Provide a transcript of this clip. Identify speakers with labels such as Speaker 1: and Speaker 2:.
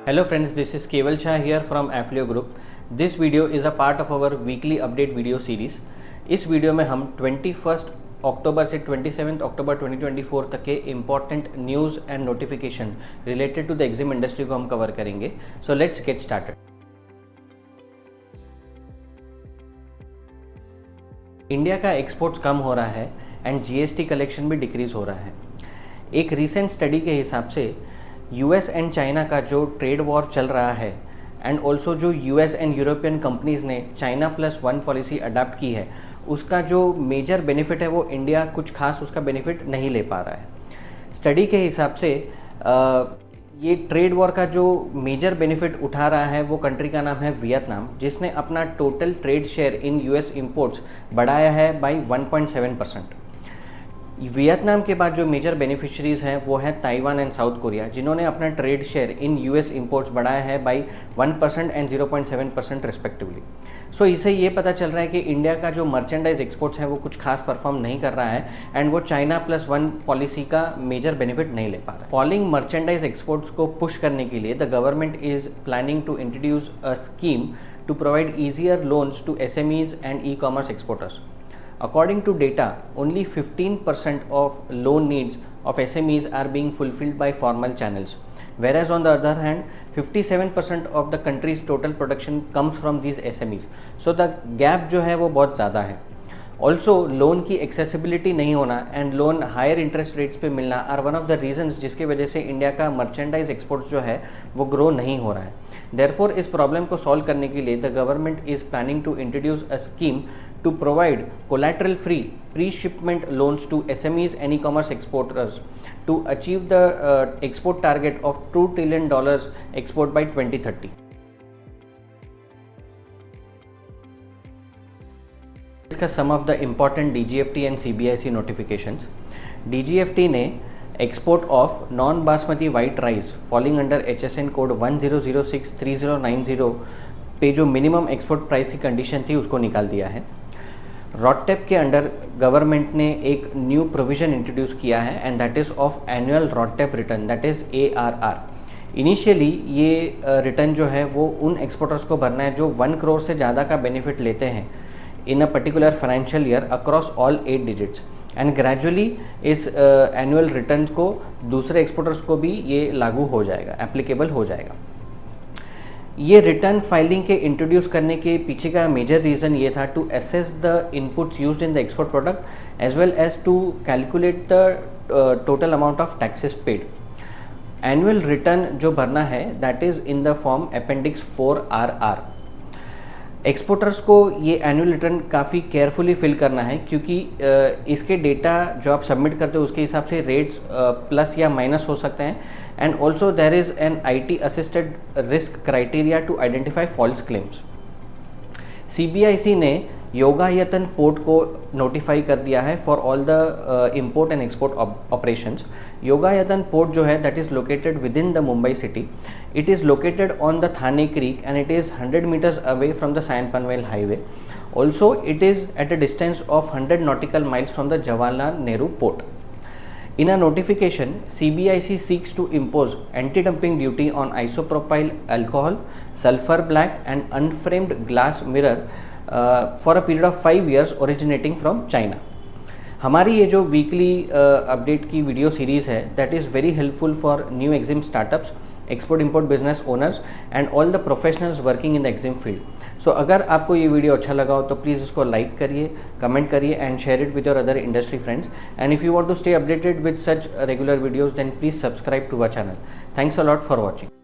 Speaker 1: Hello friends, this is Keval Shah here from Afflio Group. This video is a part of our weekly update video series. इस video में हम 21 अक्टूबर से 27 अक्टूबर 2024 तक के important news and notification related to the exam industry को हम cover करेंगे. So let's get started. India का एक्सपोर्ट्स कम हो रहा है एंड जीएसटी कलेक्शन भी डिक्रीज हो रहा है. एक रीसेंट स्टडी के हिसाब से यूएस एंड चाइना का जो ट्रेड वॉर चल रहा है एंड ऑल्सो जो यूएस एंड यूरोपियन कंपनीज़ ने China+1 पॉलिसी अडाप्ट की है, उसका जो मेजर बेनिफिट है वो इंडिया कुछ खास उसका बेनिफिट नहीं ले पा रहा है. स्टडी के हिसाब से ये ट्रेड वॉर का जो मेजर बेनिफिट उठा रहा है वो कंट्री का नाम है वियतनाम, जिसने अपना total trade share in US imports बढ़ाया है बाई 1.7%. वियतनाम के बाद जो मेजर बेनिफिशरीज हैं वो हैं ताइवान एंड साउथ कोरिया, जिन्होंने अपना trade share in US imports बढ़ाया है बाई 1% एंड 0.7% रिस्पेक्टिवली. सो इससे ये पता चल रहा है कि इंडिया का जो मर्चेंडाइज एक्सपोर्ट्स हैं वो कुछ खास परफॉर्म नहीं कर रहा है एंड वो China+1 पॉलिसी का मेजर बेनिफिट नहीं ले पा रहा है. फॉलिंग मर्चेंडाइज एक्सपोर्ट्स को पुश करने के लिए the government is planning to introduce a scheme to provide easier loans to SMEs and e-commerce exporters. According to data, only 15% of loan needs of SMEs are being fulfilled by formal channels, whereas on the other hand, 57% of the country's total production comes from these SMEs. So the gap जो है वो बहुत ज़्यादा है. Also loan की accessibility नहीं होना and loan higher interest rates पे मिलना are one of the reasons जिसकी वजह से इंडिया का मर्चेंडाइज एक्सपोर्ट्स जो है वो ग्रो नहीं हो रहा है. देयरफॉर इस प्रॉब्लम को सॉल्व करने के लिए the government is planning to introduce a scheme to provide collateral-free pre-shipment loans to SMEs and e-commerce exporters to achieve the export target of $2 trillion export by 2030. Discuss some of the important DGFT and CBIC notifications. DGFT ने export of non-basmati white rice falling under HSN code 10063090 पे जो minimum export price की condition थी उसको निकाल दिया है. रॉडटेप के अंडर गवर्नमेंट ने एक न्यू प्रोविज़न इंट्रोड्यूस किया है and that is of annual RoDTEP return, that is ARR. Initially ये रिटर्न जो है वो उन एक्सपोर्टर्स को भरना है जो 1 करोड़ से ज़्यादा का बेनिफिट लेते हैं in a particular financial year across all 8 digits and gradually इस एनुअल रिटर्न को दूसरे एक्सपोर्टर्स को भी ये लागू हो जाएगा, एप्लीकेबल हो जाएगा. ये रिटर्न फाइलिंग के इंट्रोड्यूस करने के पीछे का मेजर रीज़न ये था to assess the inputs used in the export product as well as to calculate the total amount of taxes paid. Annual return जो भरना है that is in the form appendix 4RR. Exporters को ये annual return काफ़ी carefully fill करना है क्योंकि इसके डेटा जो आप सबमिट करते हो उसके हिसाब से रेट्स प्लस या माइनस हो सकते हैं and also there is an IT assisted risk criteria to identify false claims. CBIC ने योगायतन पोर्ट को नोटिफाई कर दिया है for all the import and export operations. Yogayatan port जो है that is located within the Mumbai city. It is located on the Thane creek and it is 100 meters away from the Sion Panvel highway. Also it is at a distance of 100 nautical miles from the Jawaharlal Nehru port. In a notification, CBIC seeks to impose anti-dumping duty on isopropyl alcohol, sulfur black and unframed glass mirror for a period of 5 years originating from China. हमारी ये जो weekly update की video series है that is very helpful for new exim startups, export import business owners and all the professionals working in the exim field. So अगर आपको ये video अच्छा लगा हो तो प्लीज़ इसको लाइक करिए, कमेंट करिए and share it with your other industry friends. And if you want to stay updated with such regular videos then please subscribe to our channel. Thanks a lot for watching.